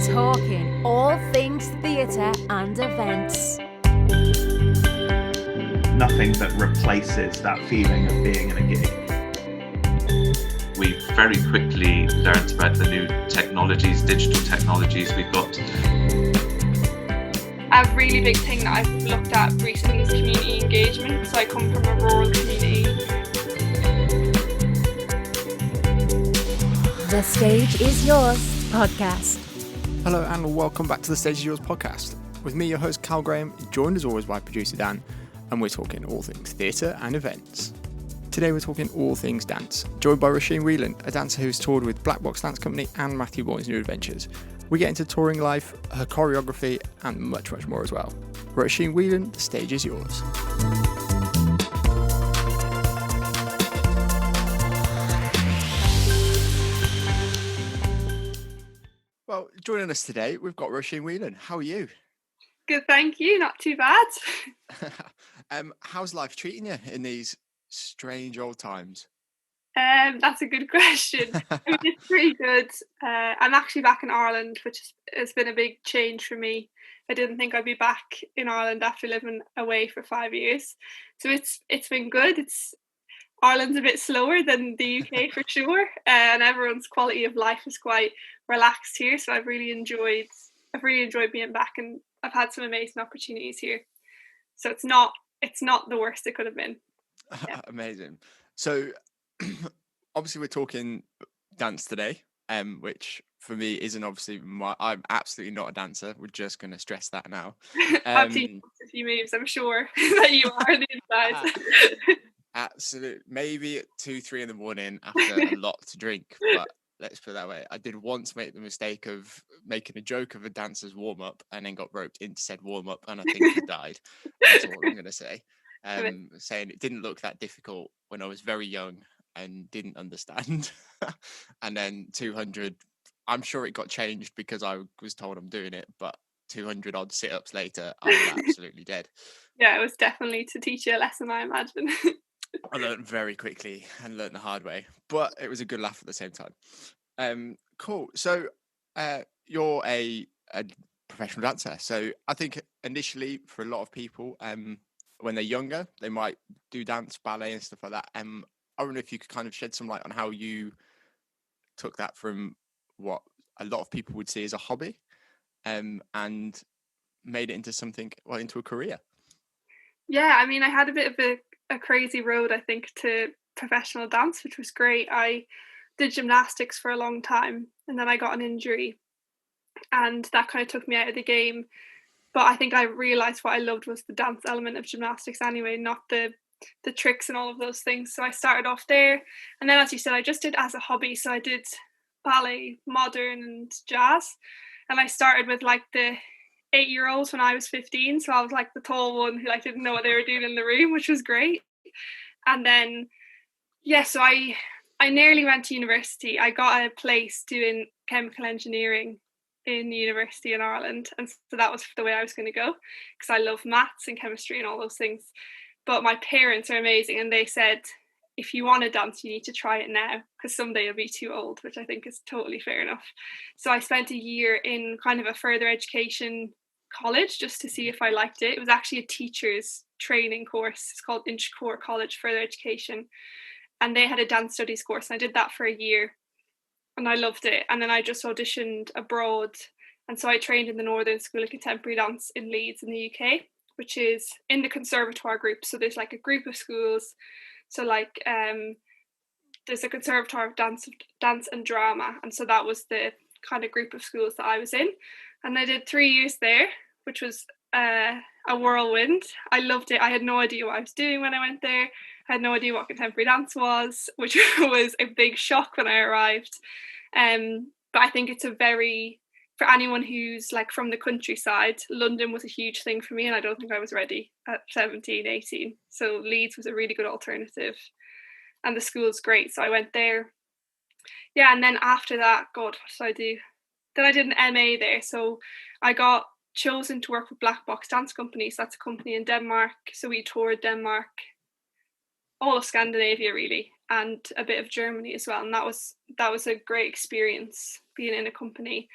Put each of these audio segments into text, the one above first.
talking all things theatre and events. Nothing that replaces that feeling of being in a gig. We very quickly learned about the new technologies, digital technologies we've got. A really big thing that I've looked at recently is community engagement. So I come from a rural community. The Stage is Yours podcast. Hello and welcome back to the Stage is Yours podcast. With me, your host Cal Graham, joined as always by producer Dan, and we're talking all things theatre and events. Today we're talking all things dance, joined by Roisin Whelan, a dancer who's toured with Black Box Dance Company and Matthew Boyne's New Adventures. We get into touring life, her choreography, and much more as well. Roisin Whelan, the stage is yours. Well, joining us today, we've got Roisin Whelan. How are you? Good, thank you. Not too bad. How's life treating you in these strange old times? That's a good question. It's pretty good. I'm actually back in Ireland, which has been a big change for me. I didn't think I'd be back in Ireland after living away for 5 years. So it's been good. Ireland's a bit slower than the UK for sure, and everyone's quality of life is quite relaxed here. So I've really enjoyed being back, and I've had some amazing opportunities here. So it's not the worst it could have been. Yeah. Amazing. So obviously we're talking dance today, which for me isn't obviously I'm absolutely not a dancer. We're just going to stress that now. I've seen a few moves, I'm sure that you are on the inside. Absolutely. Maybe at 2-3 in the morning after a lot to drink, but let's put it that way. I did once make the mistake of making a joke of a dancer's warm-up and then got roped into said warm-up, and I think he died. That's all I'm going to say. Saying it didn't look that difficult when I was very young and didn't understand. And then 200, I'm sure it got changed because I was told I'm doing it, but 200 odd sit-ups later, I was absolutely dead. Yeah, it was definitely to teach you a lesson, I imagine. I learned very quickly and learned the hard way, but it was a good laugh at the same time. Cool. So you're a professional dancer. So I think initially for a lot of people, when they're younger, they might do dance, ballet and stuff like that. I don't know if you could kind of shed some light on how you took that from what a lot of people would see as a hobby and made it into something, well, into a career. Yeah, I mean, I had a bit of a crazy road, I think, to professional dance, which was great. I did gymnastics for a long time, and then I got an injury, and that kind of took me out of the game. But I think I realised what I loved was the dance element of gymnastics anyway, not the tricks and all of those things. So I started off there, and then, as you said, I just did as a hobby. So I did ballet, modern and jazz, and I started with like the 8-year-olds when I was 15, so I was like the tall one who like didn't know what they were doing in the room, which was great. And then so I nearly went to university. I got a place doing chemical engineering in university in Ireland, and so that was the way I was going to go, because I love maths and chemistry and all those things. But my parents are amazing, and they said, if you want to dance, you need to try it now, because someday you'll be too old, which I think is totally fair enough. So I spent a year in kind of a further education college just to see if I liked it. It was actually a teacher's training course. It's called Inchicore College Further Education, and they had a dance studies course, and I did that for a year and I loved it. And then I just auditioned abroad, and so I trained in the Northern School of Contemporary Dance in Leeds in the UK, which is in the conservatoire group. So there's like a group of schools, so like there's a conservatoire of dance and drama, and so that was the kind of group of schools that I was in. And I did 3 years there, which was a whirlwind. I loved it. I had no idea what I was doing when I went there. I had no idea what contemporary dance was, which was a big shock when I arrived. But I think it's for anyone who's like from the countryside, London was a huge thing for me, and I don't think I was ready at 17, 18. So Leeds was a really good alternative, and the school's great. So I went there. Yeah, and then after that, God, what did I do? Then I did an MA there. So I got chosen to work with Black Box Dance Company. So that's a company in Denmark. So we toured Denmark, all of Scandinavia really, and a bit of Germany as well. And that was a great experience being in a company.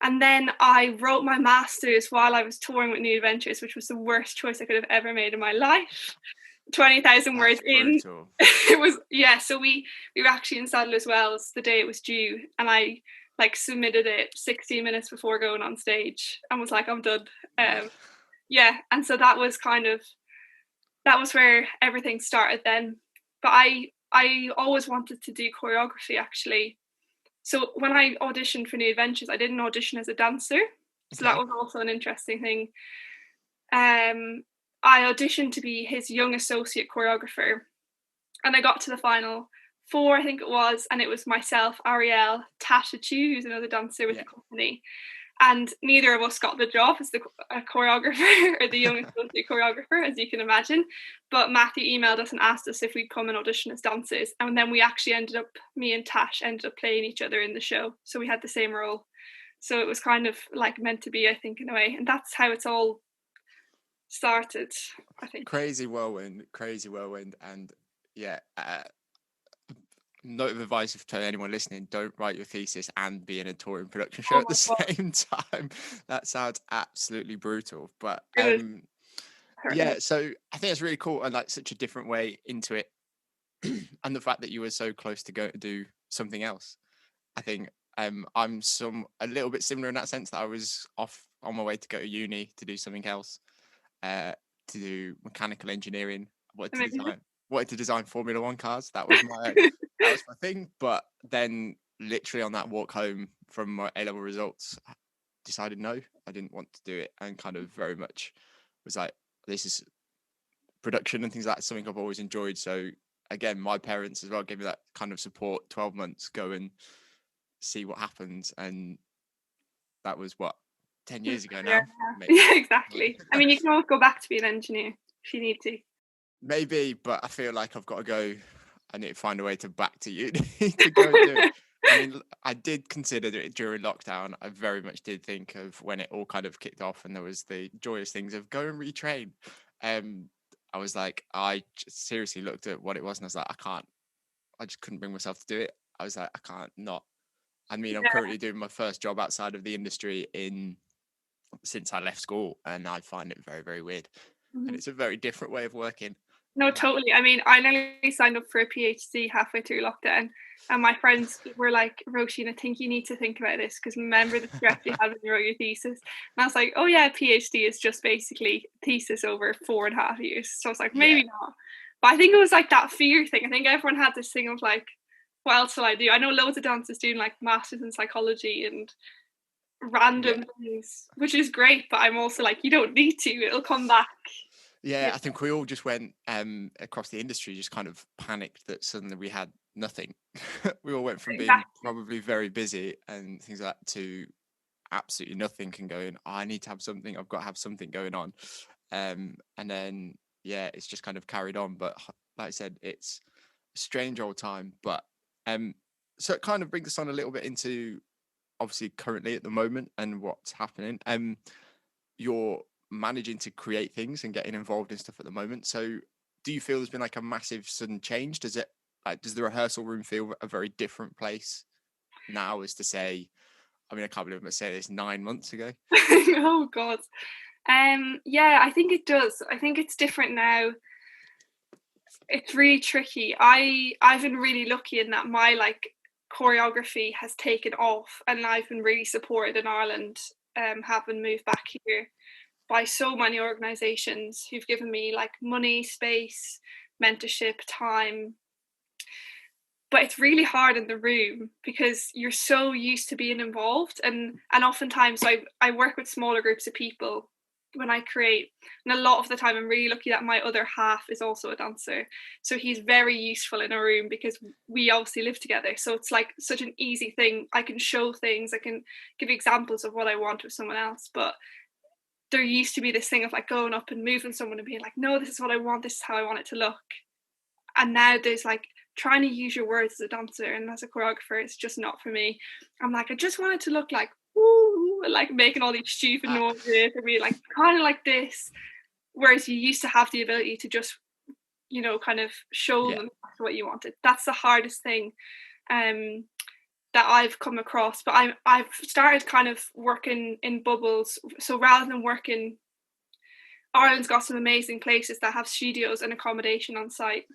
And then I wrote my master's while I was touring with New Adventures, which was the worst choice I could have ever made in my life. 20,000 words in. Brutal. It was, yeah, so we were actually in Sadler's Wells the day it was due, and I like submitted it 16 minutes before going on stage and was like, I'm done. Yeah, and so that was where everything started then. But I always wanted to do choreography, actually. So when I auditioned for New Adventures, I didn't audition as a dancer. So that was also an interesting thing. I auditioned to be his young associate choreographer, and I got to the final 4, I think it was, and it was myself, Ariel, Tasha Chu, who's another dancer with the company, and neither of us got the job as the choreographer or the young associate choreographer, as you can imagine. But Matthew emailed us and asked us if we'd come and audition as dancers, and then we actually me and Tash ended up playing each other in the show, so we had the same role. So it was kind of like meant to be, I think, in a way, and that's how it's all started, I think. Crazy whirlwind, and yeah. Note of advice to anyone listening: don't write your thesis and be in a touring production show at the same time. That sounds absolutely brutal. But yeah, so I think it's really cool, and like such a different way into it. And the fact that you were so close to go to do something else. I think I'm a little bit similar in that sense, that I was off on my way to go to uni to do something else, to do mechanical engineering. Wanted to design Formula One cars. That was my thing. But then literally on that walk home from my A-level results, I decided no, I didn't want to do it, and kind of very much was like, this is production and things like that, something I've always enjoyed. So again, my parents as well gave me that kind of support. 12 months, go and see what happens. And that was 10 years ago now. Yeah, exactly. I mean, you can always go back to be an engineer if you need to. Maybe, but I feel like I've got to go. I need to find a way to back to uni to go do it. I mean, I did consider it during lockdown. I very much did think of when it all kind of kicked off and there was the joyous things of go and retrain. I was like, I seriously looked at what it was and I was like, I just couldn't bring myself to do it. I was like, I can't not. I mean, I'm currently doing my first job outside of the industry since I left school, and I find it very, very weird. And it's a very different way of working. No, totally. I mean, I nearly signed up for a PhD halfway through lockdown, and my friends were like, Roisin, I think you need to think about this, because remember the stress you had when you wrote your thesis. And I was like, oh yeah, PhD is just basically thesis over 4.5 years. So I was like, maybe not. But I think it was like that fear thing. I think everyone had this thing of like, what else will I do? I know loads of dancers doing like masters in psychology and random things, which is great, but I'm also like, you don't need to, it'll come back. Yeah, I think we all just went across the industry, just kind of panicked that suddenly we had nothing. We all went from being probably very busy and things like that to absolutely nothing, and going, oh, I need to have something, I've got to have something going on. And then it's just kind of carried on. But like I said, it's a strange old time. But so it kind of brings us on a little bit into obviously currently at the moment and what's happening. You're managing to create things and getting involved in stuff at the moment. So do you feel there's been like a massive sudden change? Does the rehearsal room feel a very different place now as to say, I mean, I can't believe I'm saying this 9 months ago. Oh God. Yeah, I think it does. I think it's different now. It's really tricky. I've been really lucky in that my like choreography has taken off, and I've been really supported in Ireland, having moved back here, by so many organisations who've given me like money, space, mentorship, time. But it's really hard in the room because you're so used to being involved, and oftentimes I work with smaller groups of people when I create, and a lot of the time I'm really lucky that my other half is also a dancer, so he's very useful in a room because we obviously live together. So it's like such an easy thing. I can show things, I can give examples of what I want with someone else, but there used to be this thing of like going up and moving someone and being like, no, this is what I want, this is how I want it to look. And now there's like trying to use your words as a dancer and as a choreographer, it's just not for me. I'm like, I just want it to look like woo, like making all these stupid noises or be like kind of like this. Whereas you used to have the ability to just, kind of show them what you wanted. That's the hardest thing that that I've come across, but I've started kind of working in bubbles. So rather than working, Ireland's got some amazing places that have studios and accommodation on site.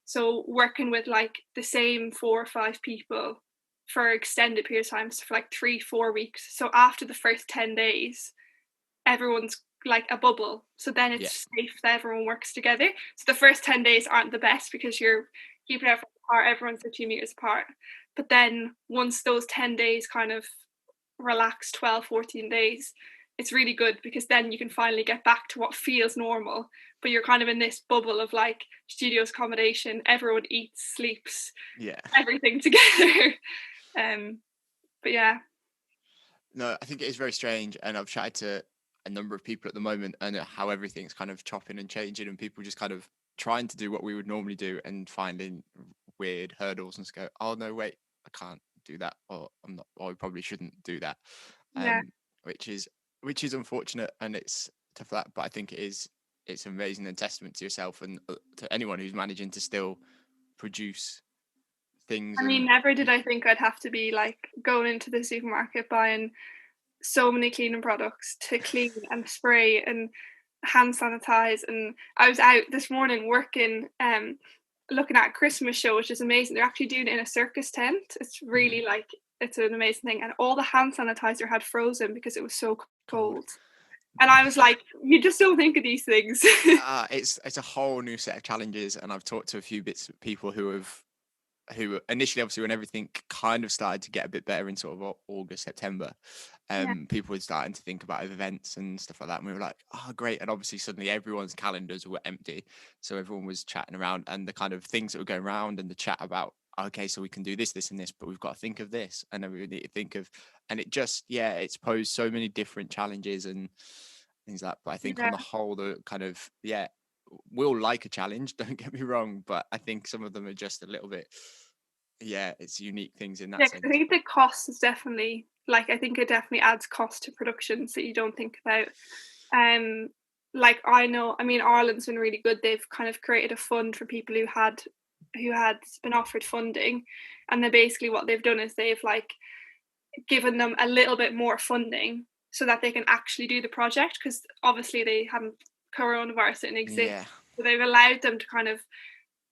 So working with like the same 4 or 5 people for extended periods of time, so for like 3-4 weeks. So after the first 10 days, everyone's like a bubble. So then Yeah. it's safe that everyone works together. So the first 10 days aren't the best because you're keeping everyone apart, everyone's 2 meters apart. But then once those 10 days kind of relax, 12-14 days, it's really good because then you can finally get back to what feels normal, but you're kind of in this bubble of like studios, accommodation, everyone eats, sleeps, Yeah. everything together. But yeah. No, I think it is very strange, and I've chatted to a number of people at the moment, and how everything's kind of chopping and changing, and people just kind of trying to do what we would normally do and finding weird hurdles and just go, oh no, wait, I can't do that, or I'm not, or I probably shouldn't do that. Yeah. Which is unfortunate, and it's tough for that, but I think it's amazing and testament to yourself and to anyone who's managing to still produce things. I mean, And never did I think I'd have to be like going into the supermarket buying so many cleaning products to clean and spray and hand sanitize. And I was out this morning working, looking at a Christmas show, which is amazing. They're actually doing it in a circus tent. It's really like, it's an amazing thing. And all the hand sanitizer had frozen because it was so cold. And I was like, you just don't think of these things. It's a whole new set of challenges, and I've talked to a few people who initially, obviously, when everything kind of started to get a bit better in sort of August, September, people were starting to think about events and stuff like that, and we were like, oh great. And obviously suddenly everyone's calendars were empty, so everyone was chatting around, and the kind of things that were going around and the chat about, okay, so we can do this and this, but we've got to think of this, and then we need to think of, and it just, it's posed so many different challenges and things like that. But I think on the whole, the kind of, we'll like a challenge, don't get me wrong, but I think some of them are just a little bit, it's unique things in that sense. I think the cost is definitely, like, I think it definitely adds cost to productions that you don't think about. Like, I know, I mean, Ireland's been really good. They've kind of created a fund for people who had been offered funding, and then basically what they've done is they've like given them a little bit more funding so that they can actually do the project, because obviously they hadn't, coronavirus didn't exist. So they've allowed them to kind of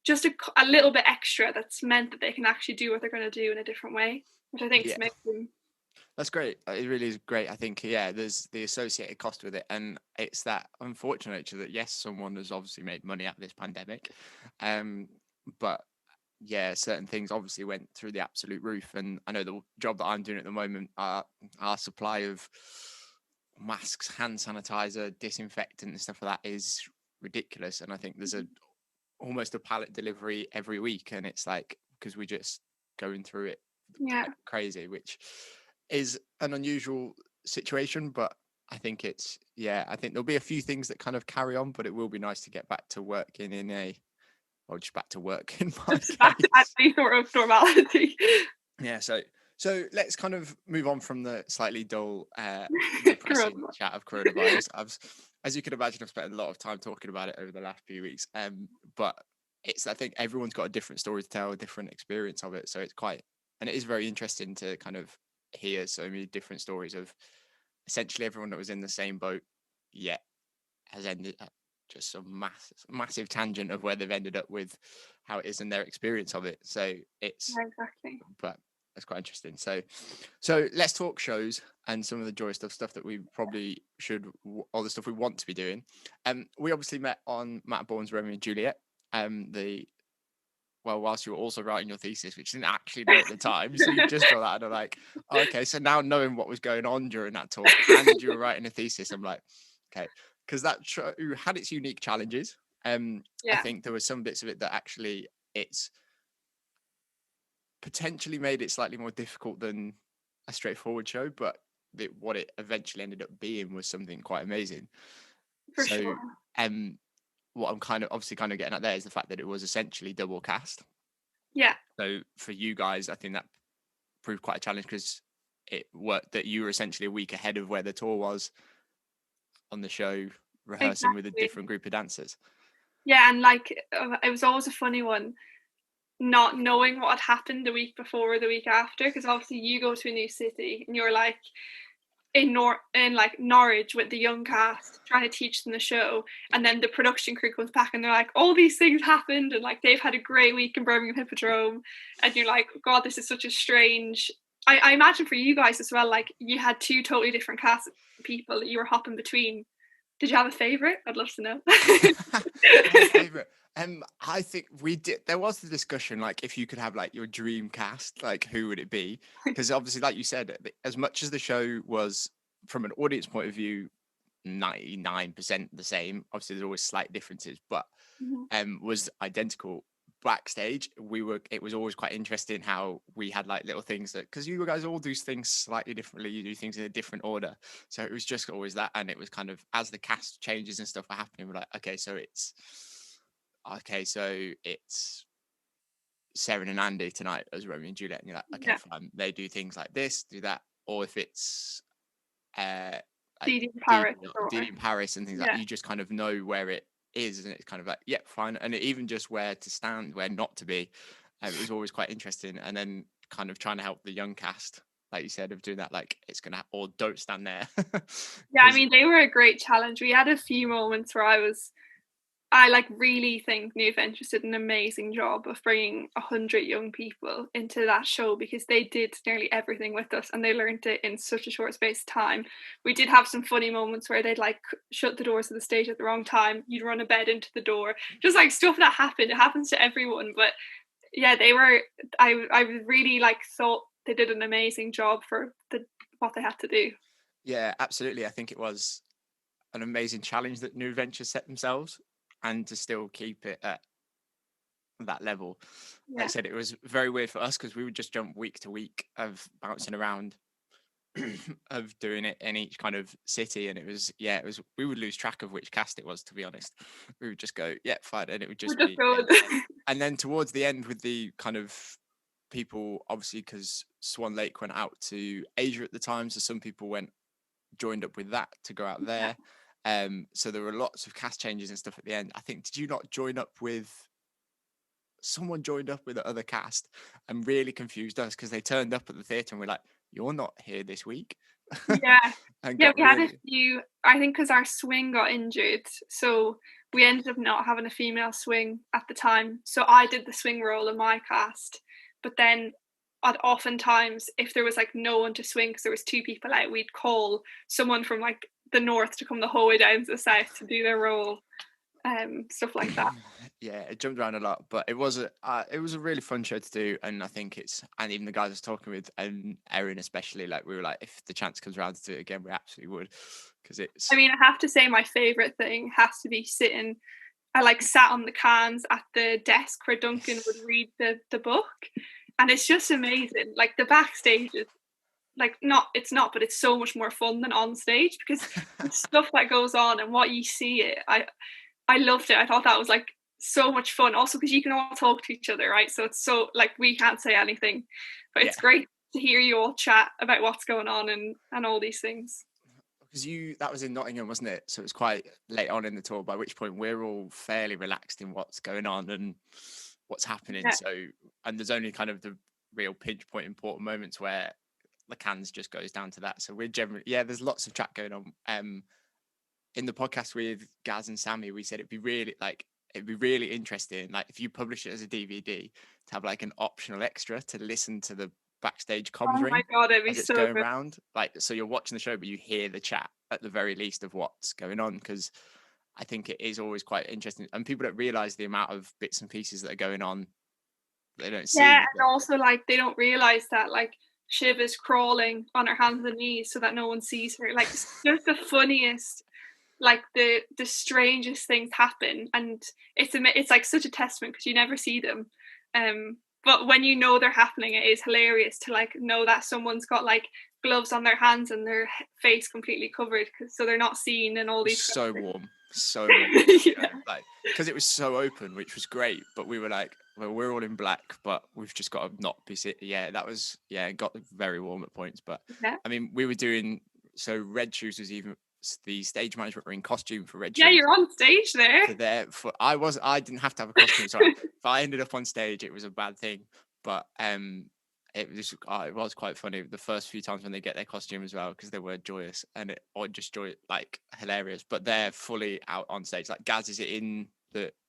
just a little bit extra that's meant that they can actually do what they're going to do in a different way, which I think is amazing. That's great. It really is great. I think, there's the associated cost with it, and it's that unfortunate nature that, yes, someone has obviously made money out of this pandemic, but certain things obviously went through the absolute roof. And I know the job that I'm doing at the moment, our supply of masks, hand sanitizer, disinfectant and stuff like that is ridiculous, and I think there's almost a pallet delivery every week, and it's like, because we're just going through it like crazy, which is an unusual situation, but I think it's I think there'll be a few things that kind of carry on, but it will be nice to get back to working just back to work in my case. Back to any sort of normality. So let's kind of move on from the slightly dull, depressing chat of coronavirus. As you can imagine, I've spent a lot of time talking about it over the last few weeks. But I think everyone's got a different story to tell, a different experience of it. So it is very interesting to kind of hear so many different stories of essentially everyone that was in the same boat, yet has ended up just some massive tangent of where they've ended up with how it is and their experience of it. So it's but that's quite interesting. So let's talk shows and some of the joy stuff that we probably should, all the stuff we want to be doing. We obviously met on Matt Bourne's Romeo and Juliet. Whilst you were also writing your thesis, which you didn't actually know at the time. So you just saw that and I'm like, okay, so now knowing what was going on during that talk and you were writing a thesis, I'm like, okay, because that show had its unique challenges. I think there were some bits of it that actually it's potentially made it slightly more difficult than a straightforward show, but what it eventually ended up being was something quite amazing. For sure. What I'm kind of getting at there is the fact that it was essentially double cast. Yeah. So for you guys, I think that proved quite a challenge because it worked that you were essentially a week ahead of where the tour was on the show, rehearsing with a different group of dancers. Yeah, and like it was always a funny one not knowing what had happened the week before or the week after, because obviously you go to a new city and you're like in like Norwich with the young cast trying to teach them the show, and then the production crew comes back and they're like, all these things happened and like they've had a great week in Birmingham Hippodrome, and you're like, God, this is such a strange. I imagine for you guys as well, like you had two totally different casts of people that you were hopping between. Did you have a favorite? I'd love to know. My favorite. I think we did. There was the discussion, like, if you could have like your dream cast, like who would it be? Because obviously, like you said, as much as the show was from an audience point of view 99% the same, obviously there's always slight differences, but was identical. Backstage, it was always quite interesting how we had like little things that, because you guys all do things slightly differently, you do things in a different order, so it was just always that. And it was kind of, as the cast changes and stuff are happening, we're like, okay, so it's Sarah and Andy tonight as Romeo and Juliet, and you're like, okay, fine, they do things like this, do that. Or if it's like Didi Didi in Paris and things like that, you just kind of know where it is, and it's kind of like, yeah, fine. And even just where to stand, where not to be, it was always quite interesting. And then kind of trying to help the young cast, like you said, of doing that, like, it's gonna, or don't stand there. Yeah, I mean, they were a great challenge. We had a few moments where I like really think New Adventures did an amazing job of bringing 100 young people into that show, because they did nearly everything with us and they learned it in such a short space of time. We did have some funny moments where they'd like shut the doors of the stage at the wrong time. You'd run a bed into the door, just like stuff that happened. It happens to everyone. But yeah, I really like thought they did an amazing job for what they had to do. Yeah, absolutely. I think it was an amazing challenge that New Adventures set themselves, and to still keep it at that level. Like I said, it was very weird for us because we would just jump week to week of bouncing around of doing it in each kind of city, and it was we would lose track of which cast it was, to be honest. We would just go, yeah, fine, and it would just be and then towards the end with the kind of people, obviously because Swan Lake went out to Asia at the time, so some people joined up with that to go out there. So there were lots of cast changes and stuff at the end. I think, did you not join up with someone joined up with the other cast and really confused us because they turned up at the theatre and we're like, you're not here this week? Yeah. Yeah, we had a few, I think, because our swing got injured, so we ended up not having a female swing at the time. So I did the swing role in my cast, but then oftentimes if there was like no one to swing because there was two people out, we'd call someone from like the north to come the whole way down to the south to do their role, stuff like that. Yeah, it jumped around a lot, but it was a really fun show to do. And I think and even the guys I was talking with, and Erin especially, like, we were like, if the chance comes around to do it again, we absolutely would, because I mean, I have to say my favorite thing has to be I like sat on the cans at the desk where Duncan would read the book, and it's just amazing. Like, the backstage is like, but it's so much more fun than on stage, because the stuff that goes on and what you see I loved it. I thought that was like so much fun, also because you can all talk to each other, right? So it's so, like, we can't say anything, but it's great to hear you all chat about what's going on and all these things. Because that was in Nottingham, wasn't it? So it was quite late on in the tour, by which point we're all fairly relaxed in what's going on and what's happening. So, and there's only kind of the real pinch point important moments where the cans just goes down to that. So we're generally, there's lots of chat going on. In the podcast with Gaz and Sammy, we said it'd be really interesting, like, if you publish it as a DVD, to have like an optional extra to listen to the backstage comms ring. Oh my God, it'd be as it's so going good. around, like, so you're watching the show but you hear the chat at the very least of what's going on, because I think it is always quite interesting, and people don't realize the amount of bits and pieces that are going on they don't see. Yeah, and also, like, they don't realize that, like, Shiv is crawling on her hands and knees so that no one sees her. Like, it's just the funniest, like, the strangest things happen, and it's like such a testament because you never see them, but when you know they're happening, it is hilarious to like know that someone's got like gloves on their hands and their face completely covered, so they're not seen, and all these so warm like, because it was so open, which was great, but we were like, well, we're all in black, but we've just got to not be that was it got very warm at points. But I mean, we were doing, so Red Shoes was even the stage management were in costume for Red Yeah, Shoes. you're on stage there. So I didn't have to have a costume. Sorry, if I ended up on stage, it was a bad thing. But it was quite funny the first few times when they get their costume as well, because they were joyous or just like hilarious. But they're fully out on stage. Like Gaz is in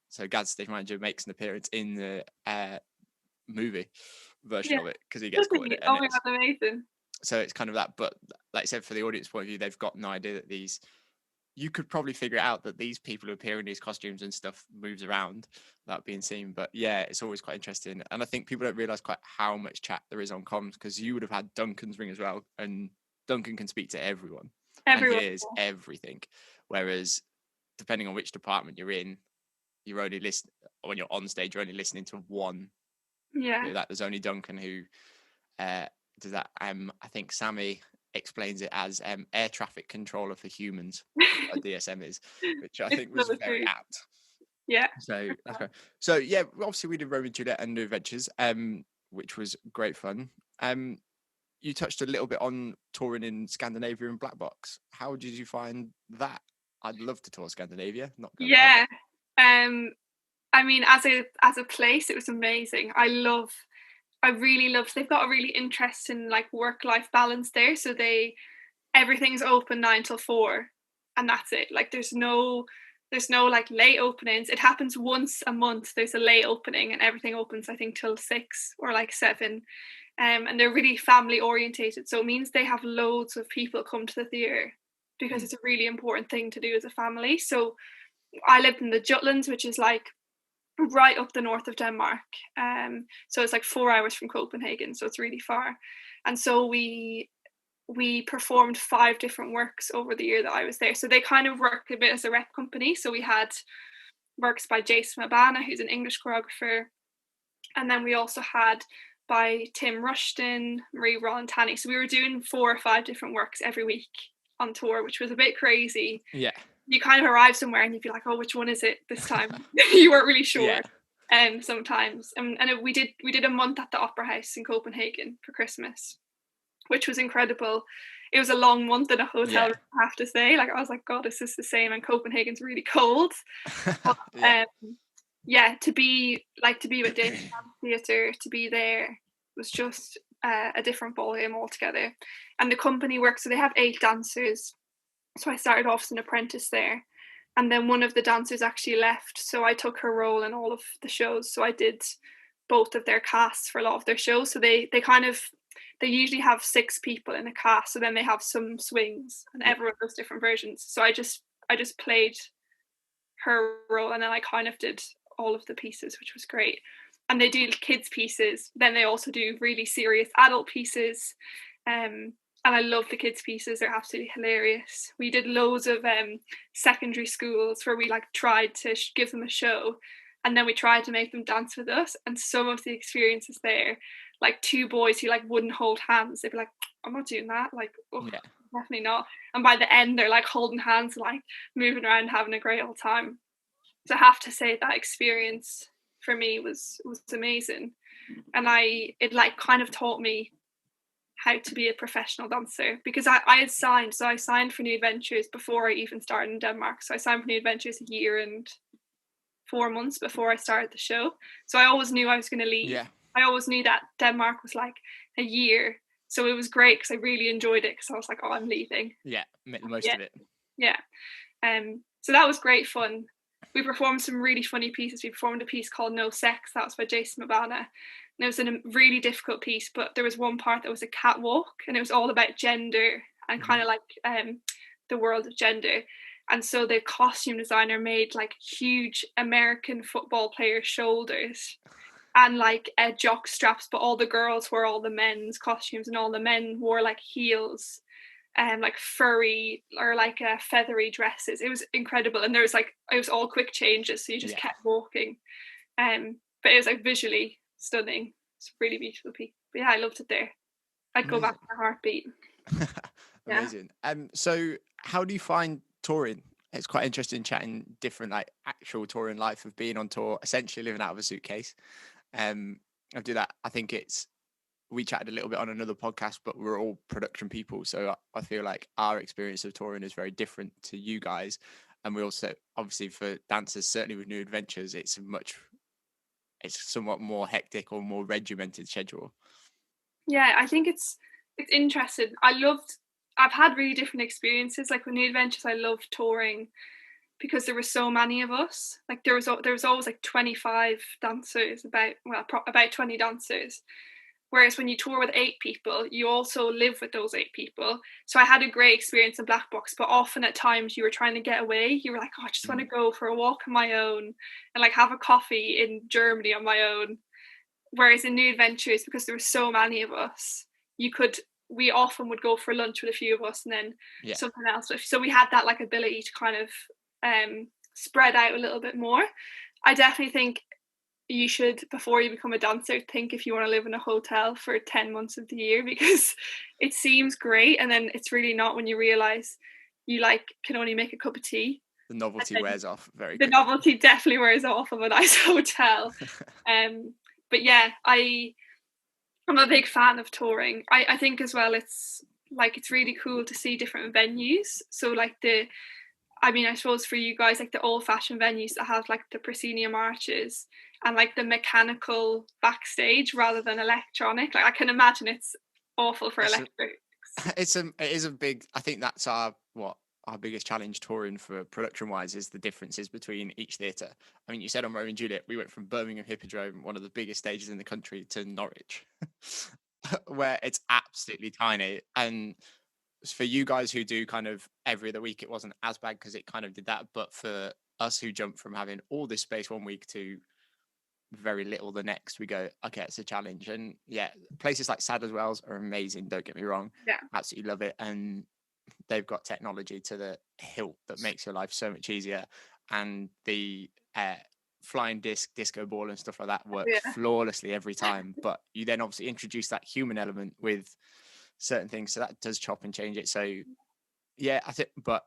so Gaz, stage manager, makes an appearance in the movie version of it, because he gets caught in it. Oh my god, amazing. So it's kind of that. But like I said, for the audience point of view, they've got no idea that you could probably figure out that these people who appear in these costumes and stuff moves around without being seen. But yeah, it's always quite interesting. And I think people don't realise quite how much chat there is on comms, because you would have had Duncan's ring as well. And Duncan can speak to everyone. And hears everything. Whereas depending on which department you're in, you're only when you're on stage, you're only listening to one. Yeah. There's only Duncan who does that. I think Sammy explains it as air traffic controller for humans, a DSM is, which I think was very apt. Yeah. So that's great. So yeah, obviously we did Romeo and Juliet and New Adventures, which was great fun. You touched a little bit on touring in Scandinavia and Black Box. How did you find that? I'd love to tour Scandinavia. Not gonna lie. I mean, as a place, it was amazing. I really love. They've got a really interesting like work-life balance there. So everything's open 9 till 4, and that's it. Like there's no like late openings. It happens once a month. There's a late opening, and everything opens I think till 6 or like 7. And they're really family orientated. So it means they have loads of people come to the theatre, because it's a really important thing to do as a family. So I lived in the Jutlands, which is like right up the north of Denmark. So it's like 4 hours from Copenhagen, so it's really far. And so we performed 5 different works over the year that I was there. So they kind of work a bit as a rep company. So we had works by Jason Mabana, who's an English choreographer, and then we also had by Tim Rushton, Marie Rollintani. So we were doing 4 or 5 different works every week on tour, which was a bit crazy. Yeah. You kind of arrive somewhere and you'd be like, oh, which one is it this time? You weren't really sure. Sometimes. And we did a month at the Opera House in Copenhagen for Christmas, which was incredible. It was a long month in a hotel room, I have to say. Like I was like, God, is this the same? And Copenhagen's really cold. But, to be with Danish Theatre, to be there was just a different ballgame altogether. And the company works, so they have 8 dancers. So I started off as an apprentice there, and then one of the dancers actually left, so I took her role in all of the shows. So I did both of their casts for a lot of their shows. So they usually have 6 people in a cast, so then they have some swings, and everyone does different versions. So I just played her role, and then I kind of did all of the pieces, which was great. And they do kids pieces, then they also do really serious adult pieces. And I love the kids' pieces. They're absolutely hilarious. We did loads of secondary schools where we like tried to give them a show, and then we tried to make them dance with us. And some of the experiences there, like 2 boys who like wouldn't hold hands, they'd be like, I'm not doing that. Like, definitely not. And by the end, they're like holding hands, like moving around, having a great old time. So I have to say that experience for me was amazing. And it like kind of taught me how to be a professional dancer, because I had signed. So I signed for New Adventures before I even started in Denmark. So I signed for New Adventures a year and 4 months before I started the show. So I always knew I was going to leave. Yeah. I always knew that Denmark was like a year. So it was great because I really enjoyed it, because I was like, oh, I'm leaving. Yeah, make the most of it. Yeah. So that was great fun. We performed some really funny pieces. We performed a piece called No Sex. That was by Jason Mabana. And it was a really difficult piece, but there was one part that was a catwalk, and it was all about gender and kind of like the world of gender. And so the costume designer made like huge American football player shoulders and like jock straps, but all the girls wore all the men's costumes, and all the men wore like heels and like furry or like feathery dresses. It was incredible. And there was like, it was all quick changes, so you just kept walking. But it was like visually stunning. It's a really beautiful piece. But yeah, I loved it there. I'd go back in a heartbeat. Amazing. So how do you find touring? It's quite interesting chatting different like actual touring life of being on tour, essentially living out of a suitcase. I do that. I think it's we chatted a little bit on another podcast, but we're all production people, so I feel like our experience of touring is very different to you guys. And we also, obviously, for dancers, certainly with New Adventures, it's somewhat more hectic or more regimented schedule. Yeah, I think it's interesting. I've had really different experiences. Like with New Adventures, I loved touring because there were so many of us. Like there was always like 25 dancers, about 20 dancers. Whereas when you tour with 8 people, you also live with those 8 people. So I had a great experience in Black Box, but often at times you were trying to get away. You were like, oh, I just want to go for a walk on my own and like have a coffee in Germany on my own. Whereas in New Adventures, because there were so many of us, we often would go for lunch with a few of us and then something else. So we had that like ability to kind of spread out a little bit more. I definitely think you should, before you become a dancer, think if you want to live in a hotel for 10 months of the year, because it seems great and then it's really not when you realize you like can only make a cup of tea. The novelty wears off very quickly. The novelty definitely wears off of a nice hotel. But yeah, I'm a big fan of touring. I think as well it's really cool to see different venues. So like I suppose for you guys, like the old-fashioned venues that have like the proscenium arches and like the mechanical backstage rather than electronic. Like I can imagine it's awful for electrics. It is a big. I think that's our biggest challenge touring for production wise is the differences between each theatre. I mean, you said on Romeo and Juliet, we went from Birmingham Hippodrome, one of the biggest stages in the country, to Norwich, where it's absolutely tiny. And for you guys who do kind of every other week, it wasn't as bad because it kind of did that. But for us who jumped from having all this space one week to very little the next, we go, okay, it's a challenge. And yeah, places like Sadler's Wells are amazing, don't get me wrong. Yeah, absolutely love it. And they've got technology to the hilt that makes your life so much easier. And the flying disco ball and stuff like that work flawlessly every time. But you then obviously introduce that human element with certain things, so that does chop and change it. So yeah, I think, but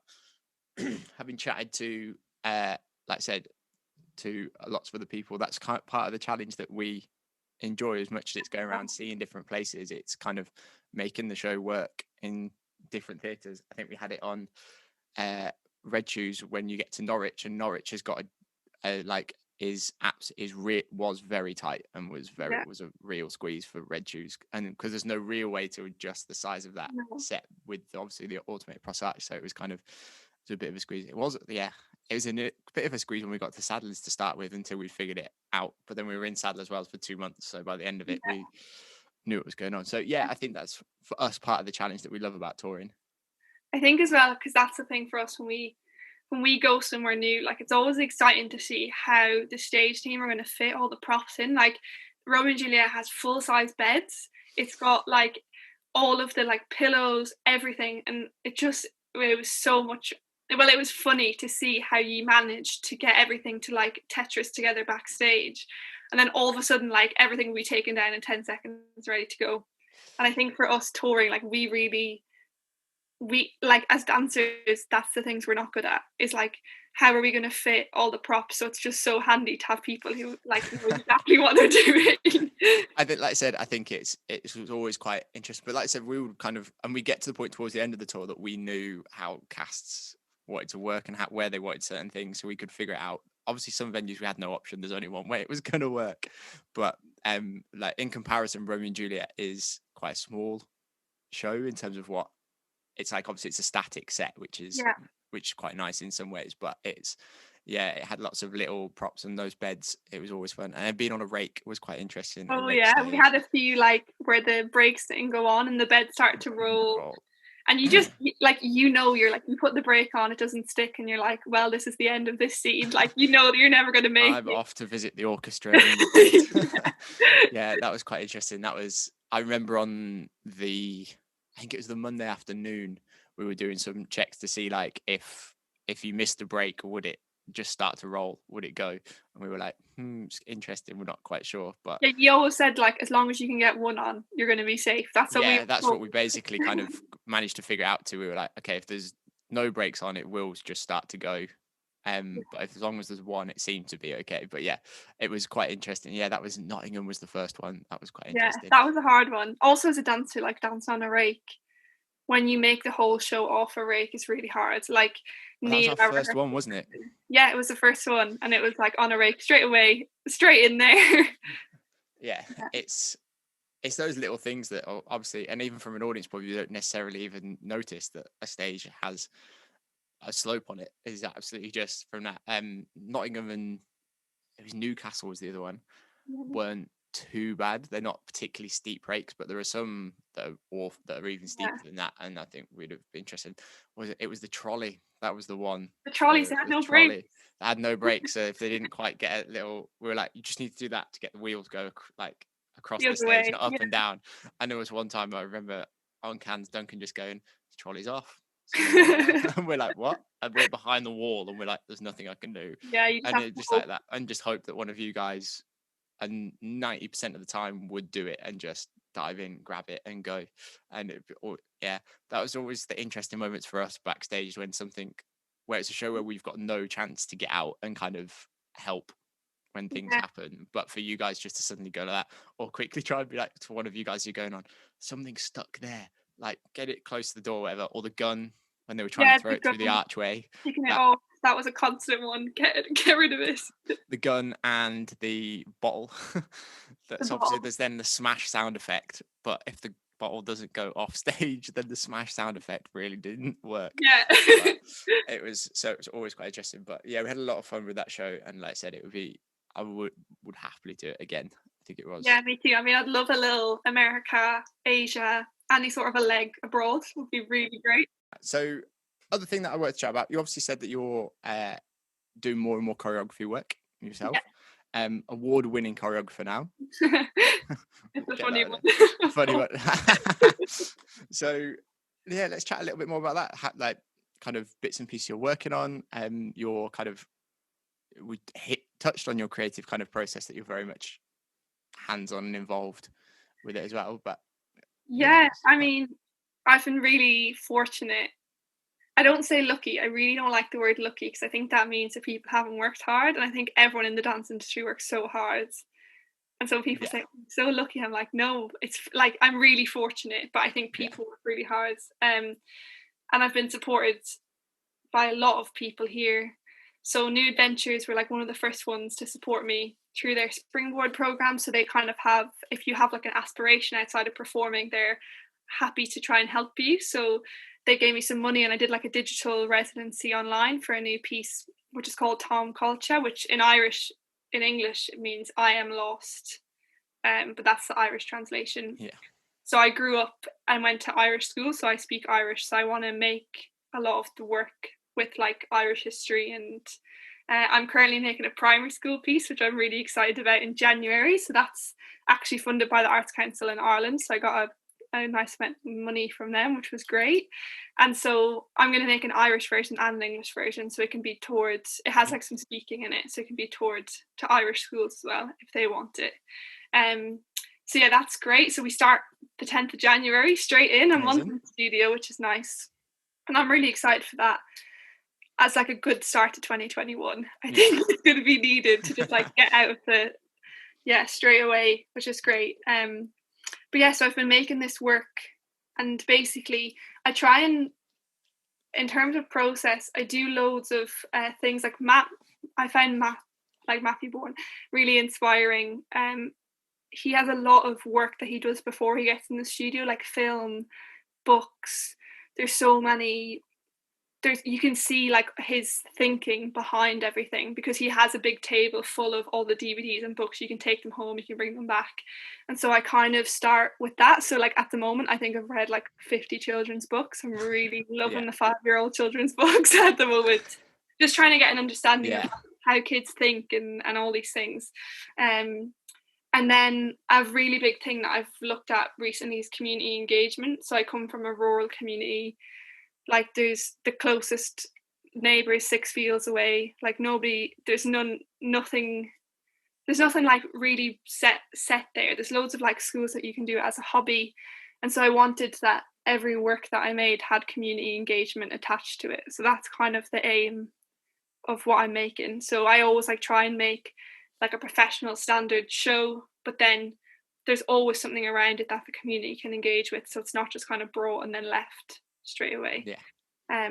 having chatted to like I said, to lots of other people, that's kind of part of the challenge that we enjoy. As much as it's going around seeing different places, it's kind of making the show work in different theatres. I think we had it on Red Shoes when you get to Norwich, and Norwich has got was very tight and was a real squeeze for Red Shoes, and because there's no real way to adjust the size of that set with obviously the automated prosthetic, so it was a bit of a squeeze. It was a bit of a squeeze when we got to Sadler's to start with until we figured it out, but then we were in Sadler's Wells for 2 months, so by the end of it we knew what was going on. So yeah, I think that's for us part of the challenge that we love about touring. I think as well, because that's the thing for us when we go somewhere new, like it's always exciting to see how the stage team are going to fit all the props in. Like Romeo and Juliet has full-size beds, it's got like all of the like pillows, everything, and it was so much. Well, it was funny to see how you managed to get everything to like Tetris together backstage, and then all of a sudden like everything will be taken down in 10 seconds, ready to go. And I think for us touring, like we like as dancers, that's the things we're not good at, is like how are we going to fit all the props. So it's just so handy to have people who like know exactly what they're doing. I think, like I said, I think it was always quite interesting, but like I said, we would kind of, and we get to the point towards the end of the tour that we knew how casts wanted to work and where they wanted certain things, so we could figure it out. Obviously some venues we had no option, there's only one way it was going to work, but like in comparison, Romeo and Juliet is quite a small show in terms of what it's like. Obviously it's a static set, which is quite nice in some ways, but it had lots of little props, and those beds, it was always fun. And being on a rake was quite interesting. We had a few like where the brakes didn't go on and the bed started to roll. And you just like, you're like, you put the brake on, it doesn't stick, and you're like, well, this is the end of this scene. Like, that you're never going to make I'm off to visit the orchestra. Yeah, that was quite interesting. I remember on I think it was the Monday afternoon, we were doing some checks to see like if you missed a break, would it just start to roll? Would it go? And we were like, it's interesting. We're not quite sure, but you always said like, as long as you can get one on, you're going to be safe. That's what we basically kind of managed to figure out. We were like, okay, if there's no brakes on, it will just start to go, But as long as there's one, it seemed to be okay. But yeah, it was quite interesting. Yeah, that was Nottingham was the first one. That was quite Yeah, interesting. that was a hard one. Also, as a dancer, like dancing on a rake, when you make the whole show off a rake is really hard. Like Well, that was Neil, our our first rehearsal one, wasn't it? person- yeah, it was the first one, and it was like on a rake straight away, straight in there. Yeah, it's those little things that are obviously, and even from an audience point of view, you don't necessarily even notice that a stage has a slope on it. Is absolutely just from that. Nottingham and it was Newcastle was the other one. Weren't too bad. They're not particularly steep rakes, but there are some that are even steeper than that. And I think we'd have been interested. It was the trolley. That was the one. The trolleys had no trolley. brakes. They had no brakes. So if they didn't quite get a little, we were like, you just need to do that to get the wheels go like across The the other stage, way, not up yeah. and down. And there was one time I remember on cans, Duncan just going, the trolley's off. And we're like, what? And we're behind the wall, and we're like, there's nothing I can do. Yeah, you just And have it to just hope. like that, and just hope that one of you guys, and 90% of the time, would do it and just dive in, grab it, and go. And yeah, that was always the interesting moments for us backstage when something, where it's a show where we've got no chance to get out and kind of help when things Yeah. happen, but for you guys just to suddenly go like that, or quickly try and be like to one of you guys you're going on, something stuck there, like get it close to the door, or whatever, or the gun when they were trying to throw it through the archway. Taking it off. That was a constant one. Get rid of it. The gun and the bottle. That's obviously, there's then the smash sound effect, but if the bottle doesn't go off stage, then the smash sound effect really didn't work. Yeah. It was always quite interesting. But yeah, we had a lot of fun with that show, and like I said, I would happily do it again. I think it was. Yeah, me too. I mean, I'd love a little America, Asia, any sort of a leg abroad would be really great. So, other thing that I wanted to chat about, you obviously said that you're doing more and more choreography work yourself. Yeah. Award-winning choreographer now. It's a funny one. Funny one. So, yeah, let's chat a little bit more about that. Like, kind of bits and pieces you're working on, your kind of, we touched on your creative kind of process that you're very much hands-on and involved with it as well. But yeah, I mean, I've been really fortunate. I don't say lucky. I really don't like the word lucky because I think that means that people haven't worked hard, and I think everyone in the dance industry works so hard. And so people say, I'm so lucky. I'm like, no, it's like I'm really fortunate, but I think people work really hard. And I've been supported by a lot of people here. So New Adventures were like one of the first ones to support me through their springboard program. So they kind of have, if you have like an aspiration outside of performing, they're happy to try and help you. So they gave me some money, and I did like a digital residency online for a new piece, which is called Tom Culture, which in English, it means I am lost. But that's the Irish translation. Yeah. So I grew up and went to Irish school, so I speak Irish. So I want to make a lot of the work with like Irish history, and I'm currently making a primary school piece, which I'm really excited about in January. So that's actually funded by the Arts Council in Ireland. So I got a nice amount of money from them, which was great. And so I'm going to make an Irish version and an English version, so it can be towards, it has like some speaking in it, so it can be towards to Irish schools as well if they want it. So yeah, that's great. So we start the 10th of January straight in. I'm on the studio, which is nice, and I'm really excited for that as like a good start to 2021. I think it's going to be needed to just like get out of the straight away, which is great. But yeah, so I've been making this work, and basically I try and, in terms of process, I do loads of things like Matt. I find Matthew Bourne really inspiring. He has a lot of work that he does before he gets in the studio, like film, books. There's so many. You can see like his thinking behind everything, because he has a big table full of all the DVDs and books. You can take them home, you can bring them back. And so I kind of start with that. So like at the moment, I think I've read like 50 children's books. I'm really loving the 5-year-old children's books at the moment. Just trying to get an understanding of how kids think and all these things. And then a really big thing that I've looked at recently is community engagement. So I come from a rural community. Like there's the closest neighbour is 6 fields away. Like there's nothing like really set there. There's loads of like schools that you can do as a hobby. And so I wanted that every work that I made had community engagement attached to it. So that's kind of the aim what I'm making. So I always like try and make like a professional standard show, but then there's always something around it that the community can engage with. So it's not just kind of brought and then left straight away. Yeah.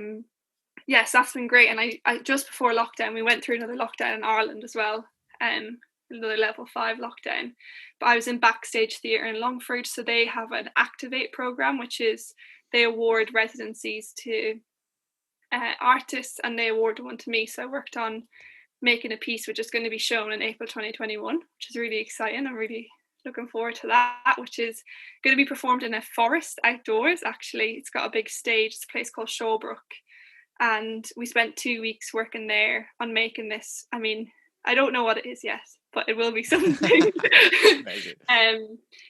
Yes, that's been great. And I just before lockdown, we went through another lockdown in Ireland as well. Another level 5 lockdown. But I was in Backstage Theatre in Longford, so they have an Activate program, which is they award residencies to artists, and they awarded one to me. So I worked on making a piece which is going to be shown in April 2021, which is really exciting. I'm really looking forward to that, which is going to be performed in a forest outdoors. Actually, it's got a big stage. It's a place called Shawbrook, and we spent 2 weeks working there on making this. I mean, I don't know what it is yet, but it will be something.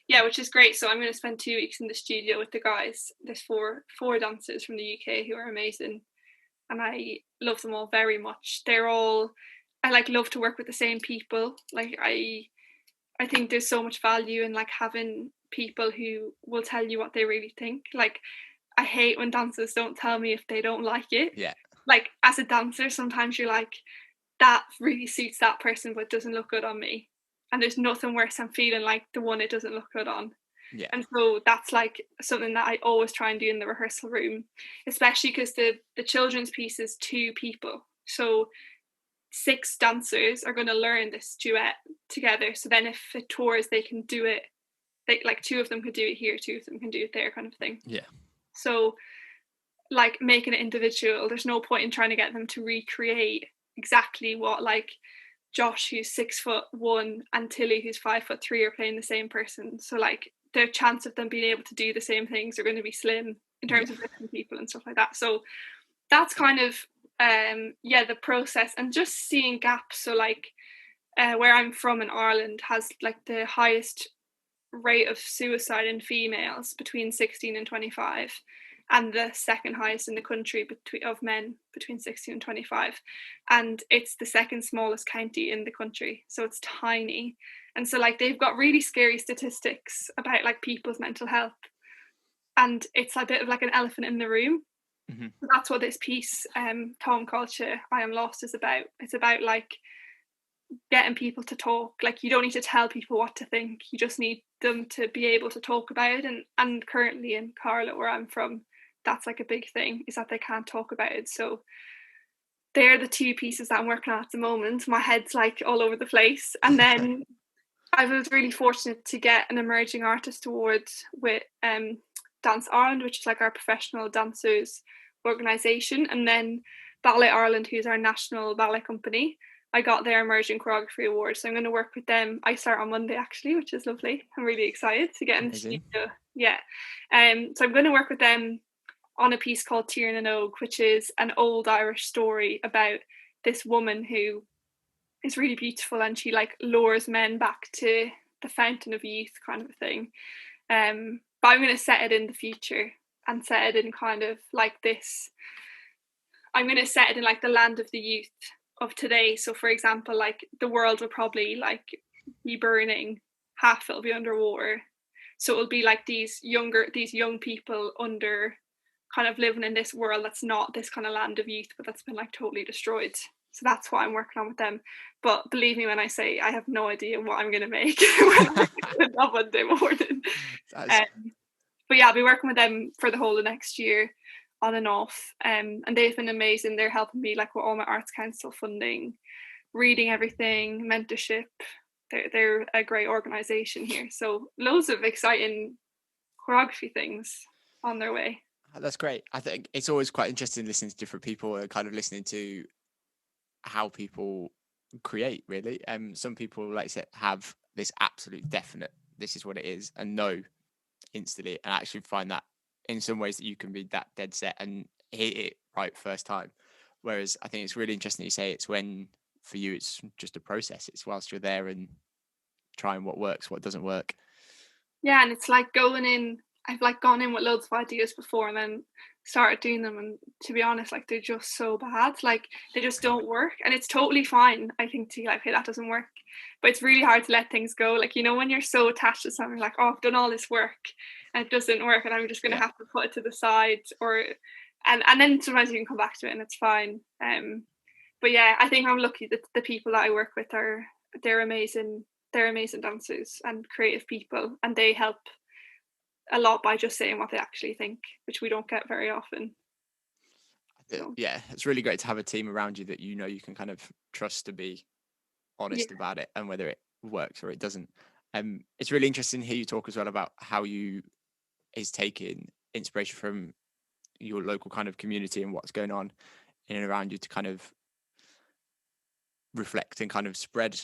Yeah, which is great. So I'm going to spend 2 weeks in the studio with the guys. There's four dancers from the UK who are amazing, and I love them all very much. I like love to work with the same people. Like I think there's so much value in like having people who will tell you what they really think. Like I hate when dancers don't tell me if they don't like it. Yeah. Like as a dancer, sometimes you're like, that really suits that person, but doesn't look good on me. And there's nothing worse than feeling like the one it doesn't look good on. Yeah. And so that's like something that I always try and do in the rehearsal room, especially because the children's piece is 2 people. So 6 dancers are going to learn this duet together. So then if it tours, they can do it. Like 2 of them could do it here, 2 of them can do it there, kind of thing. Yeah. So like making it individual, there's no point in trying to get them to recreate exactly what like Josh, who's 6'1", and Tilly, who's 5'3", are playing the same person. So like the chance of them being able to do the same things are going to be slim in terms of different people and stuff like that. So that's kind of the process, and just seeing gaps. So like where I'm from in Ireland has like the highest rate of suicide in females between 16 and 25, and the second highest in the country of men between 16 and 25, and it's the second smallest county in the country, so it's tiny. And so like they've got really scary statistics about like people's mental health, and it's a bit of like an elephant in the room. Mm-hmm. So that's what this piece, Tom Culture, I Am Lost, is about. It's about like getting people to talk. Like you don't need to tell people what to think, you just need them to be able to talk about it. And currently in Carlow, where I'm from, that's like a big thing, is that they can't talk about it. So they're the 2 pieces that I'm working on at the moment. My head's like all over the place. And then I was really fortunate to get an Emerging Artist Award with Dance Ireland, which is like our professional dancers organisation, and then Ballet Ireland, who's our national ballet company. I got their Emerging Choreography Award, so I'm going to work with them. I start on Monday actually, which is lovely. I'm really excited to get in the studio. Yeah, so I'm going to work with them on a piece called Tiernan and Og, which is an old Irish story about this woman who is really beautiful, and she like lures men back to the fountain of youth, kind of a thing. But I'm going to set it in the future and set it in kind of like this. I'm going to set it in like the land of the youth of today. So for example, like the world will probably like be burning, half it'll be underwater. So it'll be like these young people under kind of living in this world that's not this kind of land of youth, but that's been like totally destroyed. So that's what I'm working on with them. But believe me when I say I have no idea what I'm going to make on Monday morning. But yeah, I'll be working with them for the whole of next year, on and off. And they've been amazing. They're helping me like with all my Arts Council funding, reading everything, mentorship. They're a great organisation here. So loads of exciting choreography things on their way. That's great. I think it's always quite interesting listening to different people and kind of listening to how people create, really. Some people, like I said, have this absolute definite, this is what it is, and know instantly, and actually find that in some ways that you can be that dead set and hit it right first time. Whereas I think it's really interesting you say it's when, for you, it's just a process. It's whilst you're there and trying what works, what doesn't work. Yeah, and it's like going in, I've like gone in with loads of ideas before and then started doing them, and to be honest, like they're just so bad, like they just don't work. And it's totally fine, I think, to be like, hey, that doesn't work, but it's really hard to let things go. Like, you know, when you're so attached to something, like, oh, I've done all this work and it doesn't work, and I'm just gonna have to put it to the side, or and then sometimes you can come back to it and it's fine. But yeah, I think I'm lucky that the people that I work with they're amazing. They're amazing dancers and creative people, and they help a lot by just saying what they actually think, which we don't get very often. So Yeah, it's really great to have a team around you that you know you can kind of trust to be yeah, honest about it and whether it works or it doesn't. It's really interesting to hear you talk as well about how you is taking inspiration from your local kind of community and what's going on in and around you to kind of reflect and kind of spread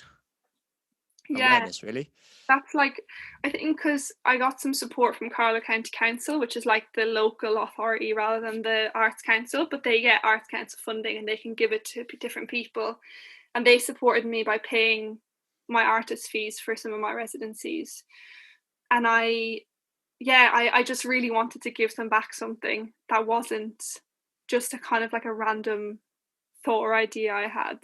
yeah. awareness, really. That's like, I think because I got some support from Carlow County Council, which is like the local authority rather than the Arts Council, but they get Arts Council funding and they can give it to different people. And they supported me by paying my artist fees for some of my residencies. And I just really wanted to give them back something that wasn't just a kind of like a random thought or idea I had.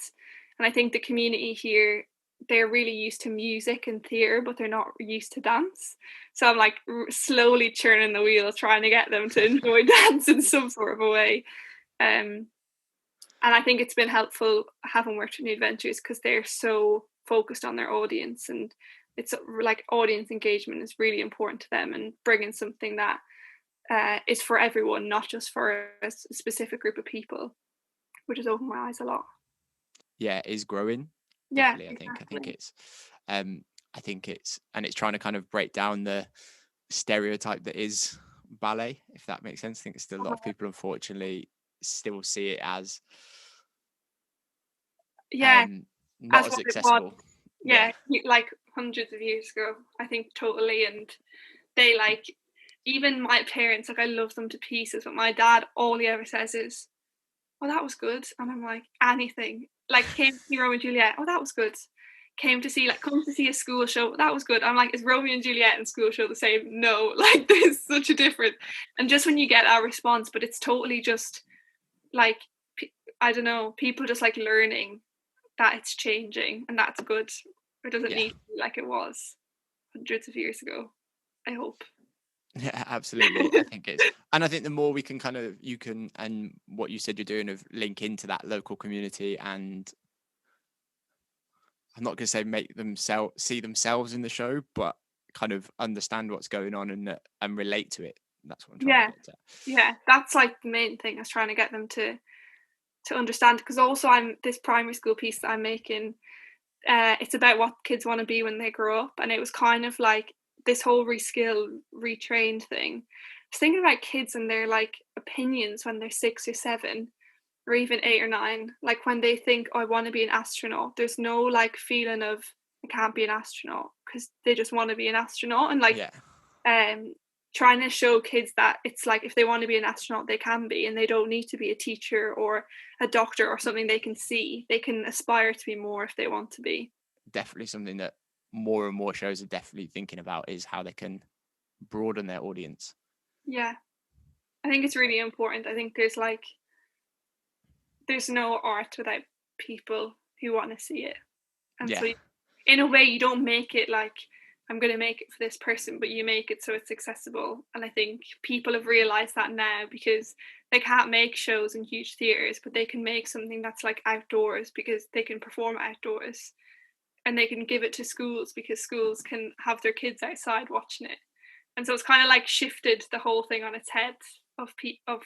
And I think the community here, they're really used to music and theatre, but they're not used to dance. So I'm like slowly churning the wheel, trying to get them to enjoy dance in some sort of a way. Um, and I think it's been helpful having worked with New Adventures because they're so focused on their audience, and it's like audience engagement is really important to them, and bringing something that is for everyone, not just for a specific group of people, which has opened my eyes a lot. Yeah, it is growing. Yeah, Definitely. exactly. Um I think it's trying to kind of break down the stereotype that is ballet, if that makes sense. I think still a lot of people unfortunately still see it as Yeah, um not as as what it was. accessible. Yeah, Yeah, like hundreds of years ago, I think totally. And they like, even my parents, like I love them to pieces, but my dad, all he ever says is, "Oh, that was good," and I'm like, anything. Like came to see Romeo and Juliet. Oh, that was good. Came to see come to see a school show. That was good. I'm like, is Romeo and Juliet and school show the same? No, like there's such a difference. And just when you get that response, but it's totally just like I don't know, people just like learning that it's changing, and that's good. It doesn't yeah. need to be like it was hundreds of years ago, I hope. Yeah, absolutely. I think it's, and I think the more we can kind of, you can, and what you said you're doing of link into that local community, and I'm not going to say make them see themselves in the show, but kind of understand what's going on and relate to it. That's what I'm trying to Yeah, get at. yeah, that's like the main thing. I was trying to get them to understand, because also I'm this primary school piece that I'm making. It's about what kids want to be when they grow up, and it was kind of like this whole reskill, retrained thing. I was thinking about kids and their like opinions when they're 6 or 7, or even 8 or 9. Like when they think, "Oh, I want to be an astronaut," there's no like feeling of I can't be an astronaut, because they just want to be an astronaut. And like Yeah, um trying to show kids that it's like if they want to be an astronaut they can be, and they don't need to be a teacher or a doctor or something. They can see they can aspire to be more if they want to be. definitely something that more and more shows are definitely thinking about is how they can broaden their audience. Yeah, I think it's really important. I think there's no art without people who want to see it. And Yeah, so in a way you don't make it like I'm going to make it for this person, but you make it so it's accessible. And I think people have realized that now, because they can't make shows in huge theaters, but they can make something that's like outdoors because they can perform outdoors, and they can give it to schools because schools can have their kids outside watching it. And so it's kind of like shifted the whole thing on its head of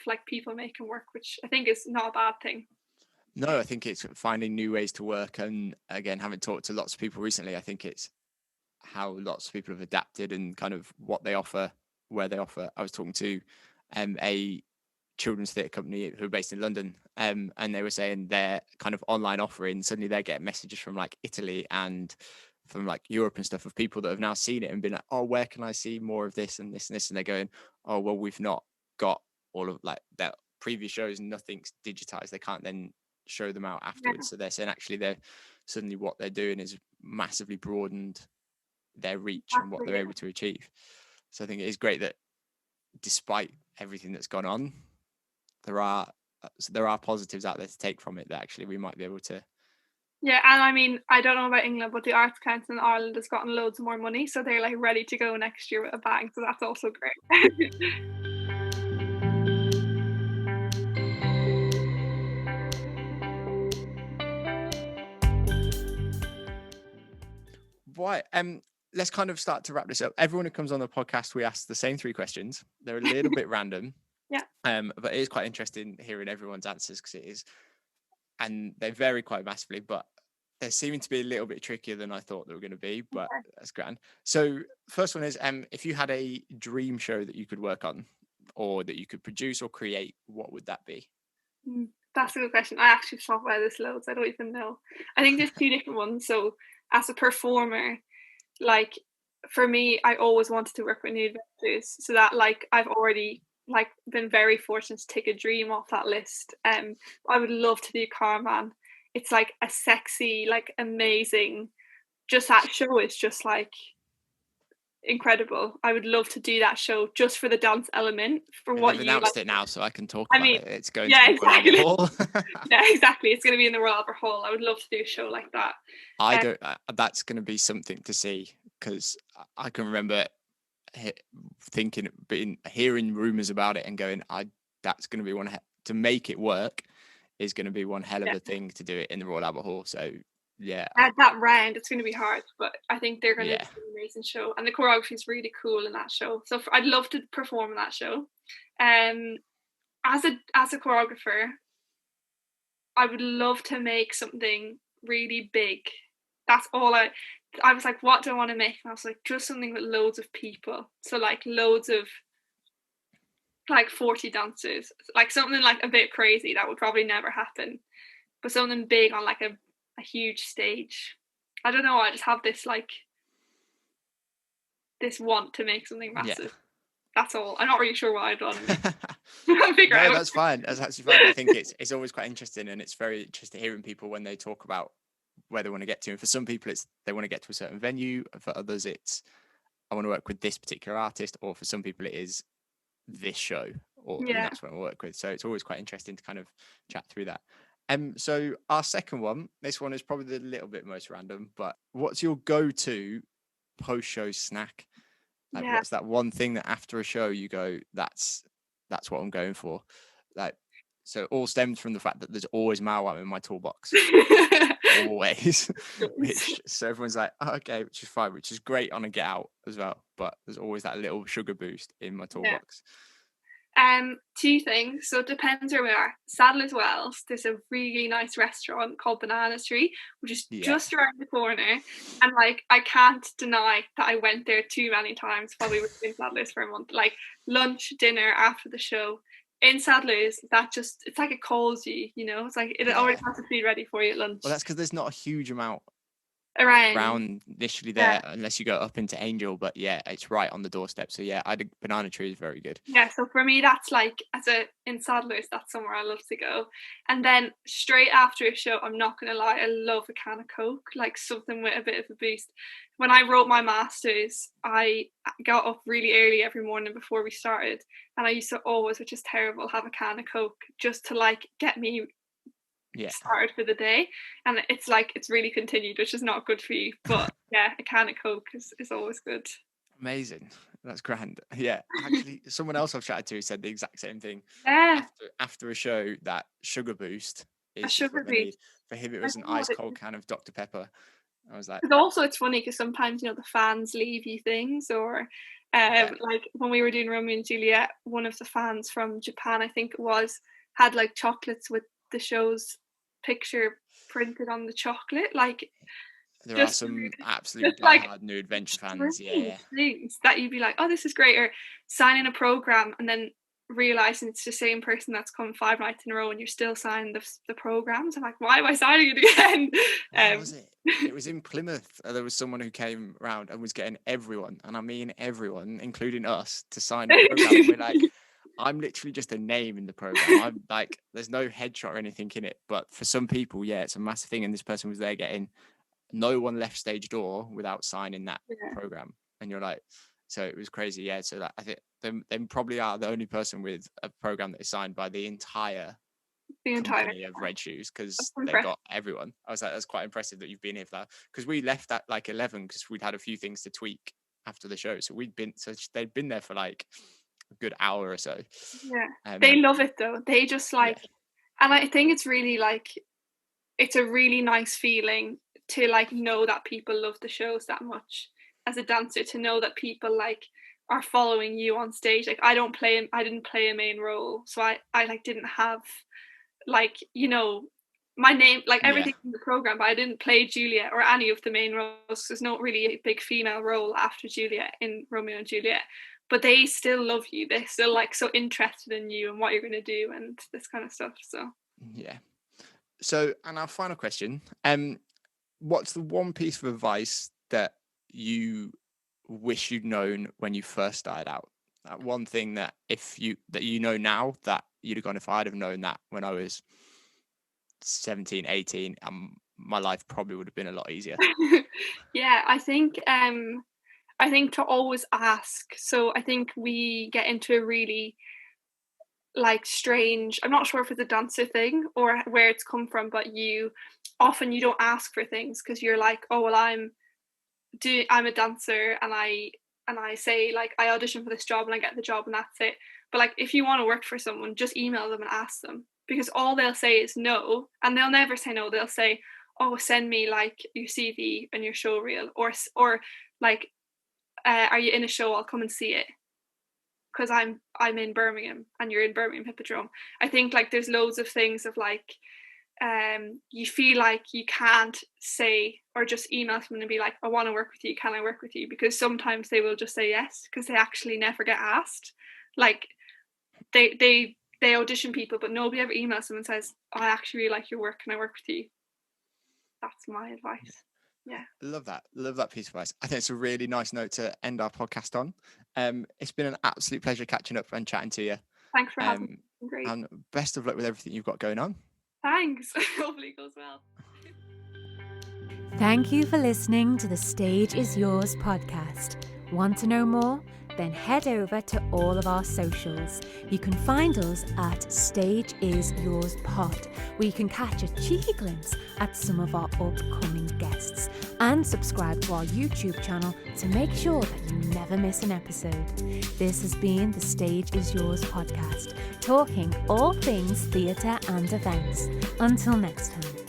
like people making work, which I think is not a bad thing. no, I think it's finding new ways to work, and again, having talked to lots of people recently, I think it's how lots of people have adapted and kind of what they offer, where they offer. I was talking to a children's theatre company who are based in London, and they were saying their kind of online offering, suddenly they're getting messages from like Italy and from like Europe and stuff of people that have now seen it and been like, oh, where can I see more of this and this and this? And they're going, oh, well, we've not got all of like their previous shows, nothing's digitized. They can't then show them out Yeah, afterwards. So they're saying actually they're suddenly what they're doing is massively broadened their reach and what exactly. they're able to achieve. So I think it is great that despite everything that's gone on, there are positives out there to take from it that actually we might be able to. Yeah, and I mean, I don't know about England, but the Arts Council in Ireland has gotten loads more money, so they're like ready to go next year with a bang. So that's also great. let's kind of start to wrap this up. Everyone who comes on the podcast, we ask the same 3 questions. They're a little bit random. Yeah. But it is quite interesting hearing everyone's answers, because it is, and they vary quite massively, but they're seeming to be a little bit trickier than I thought they were going to be, but that's grand. So first one is, if you had a dream show that you could work on, or that you could produce or create, what would that be? That's a good question. I actually thought about this loads. I don't even know. I think there's 2 different ones. So as a performer, like for me, I always wanted to work with New Adventures. So that like I've already like been very fortunate to take a dream off that list. I would love to do Carman. It's like a sexy, like amazing. Just that show is just like incredible. I would love to do that show just for the dance element. For what They've you announced like. it now, so I can talk I about mean, it. It's going yeah, to the Royal Albert exactly. Hall. Yeah, exactly. It's going to be in the Royal Albert Hall. I would love to do a show like that. I don't. That's going to be something to see, because I can remember thinking, hearing rumors about it and going, that's going to be one to make it work is going to be one hell of a thing to do it in the Royal Albert Hall. So yeah, At that round, it's going to be hard, but I think they're going to do Yeah. an amazing show, and the choreography is really cool in that show. So I'd love to perform in that show. As a choreographer, I would love to make something really big. That's all I was like, what do I want to make? And I was like, just something with loads of people. So like loads of like 40 dancers, like something like a bit crazy that would probably never happen, but something big on like a huge stage. I don't know, I just have this like this want to make something massive. Yeah. That's all. I'm not really sure what I'd want to make. No, Figure out. that's fine. That's actually fine. I think it's always quite interesting, and it's very interesting hearing people when they talk about where they want to get to. And for some people, it's they want to get to a certain venue. And for others, it's I want to work with this particular artist. Or for some people, it is this show, and that's what I work with. So it's always quite interesting to kind of chat through that. So our second one, this one is probably the little bit most random, but what's your go-to post-show snack? Like, what's that one thing that after a show you go, that's what I'm going for? Like, so it all stems from the fact that there's always Mao in my toolbox, always. So everyone's like, oh, okay, which is fine, which is great on a get out as well. But there's always that little sugar boost in my toolbox. 2 things. So it depends where we are. Sadler's Wells, there's a really nice restaurant called Banana Tree, which is just around the corner. And like I can't deny that I went there too many times while we were in Sadler's for a month. Like lunch, dinner, after the show. In Sadler's, it's like it calls you, you know? It's like it already has the food ready for you at lunch. Well, that's because there's not a huge amount around initially there, unless you go up into Angel, but it's right on the doorstep. So Banana Tree is very good. So for me, that's like in Sadler's, that's somewhere I love to go. And then straight after a show, I'm not gonna lie, I love a can of Coke, like something with a bit of a boost. When I wrote my masters, I got up really early every morning before we started, and I used to always, which is terrible, have a can of Coke just to like get me started for the day. And it's like it's really continued, which is not good for you, but a can of Coke is always good. Amazing. That's grand. Actually, someone else I've chatted to said the exact same thing. After a show, that sugar boost is a sugar boost. For him, it was an ice cold can of Dr. Pepper. I was like, also it's funny because sometimes the fans leave you things, or like when we were doing Romeo and Juliet, one of the fans from Japan, I think it was, had like chocolates with the show's picture printed on the chocolate. Like there are some absolutely hard New Adventure fans, things that you'd be like, oh, this is great, or signing a program and then realizing it's the same person that's come 5 nights in a row and you're still signing the programs. I'm like, why am I signing it again? What was it? It was in Plymouth. There was someone who came around and was getting everyone, and I mean everyone, including us, to sign a program. We're like, I'm literally just a name in the program. I'm like, there's no headshot or anything in it. But for some people, it's a massive thing. And this person was there getting, no one left stage door without signing that program. And you're like, so it was crazy. So that, I think they probably are the only person with a program that is signed by the entire company of Red Shoes, because they got everyone. I was like, that's quite impressive that you've been here for that. Because we left at like 11 because we'd had a few things to tweak after the show. So they'd been there for like a good hour or so. They love it though. They just like, and I think it's really like, it's a really nice feeling to like know that people love the shows that much as a dancer, to know that people like are following you on stage. Like I didn't play a main role, so I like didn't have like, you know, my name, like everything in the program, but I didn't play Juliet or any of the main roles. There's not really a big female role after Juliet in Romeo and Juliet, but they still love you. They're still like so interested in you and what you're going to do and this kind of stuff. So Yeah. So, and our final question, what's the one piece of advice that you wish you'd known when you first started out? That one thing that that you know now that you'd have gone, if I'd have known that when I was 17, 18, my life probably would have been a lot easier. yeah, I think to always ask. So I think we get into a really like strange, I'm not sure if it's a dancer thing or where it's come from, but you don't ask for things because you're like, oh well, I'm a dancer and I say like I audition for this job and I get the job and that's it. But like if you want to work for someone, just email them and ask them, because all they'll say is no, and they'll never say no. They'll say, oh, send me like your CV and your show reel, or like are you in a show? I'll come and see it, because I'm in Birmingham and you're in Birmingham Hippodrome. I think like there's loads of things of like you feel like you can't say or just email someone and be like, I want to work with you, can I work with you? Because sometimes they will just say yes because they actually never get asked. Like they audition people, but nobody ever emails them and says, I actually really like your work, can I work with you? That's my advice. Yeah. Love that piece of advice. I think it's a really nice note to end our podcast on. It's been an absolute pleasure catching up and chatting to you. Thanks for having me. Great. And best of luck with everything you've got going on. Thanks. Hopefully it goes well. Thank you for listening to the Stage Is Yours podcast. Want to know more? Then head over to all of our socials. You can find us at Stage Is Yours Pod, where you can catch a cheeky glimpse at some of our upcoming guests, and subscribe to our YouTube channel to make sure that you never miss an episode. This has been the Stage Is Yours podcast, talking all things theatre and events. Until next time.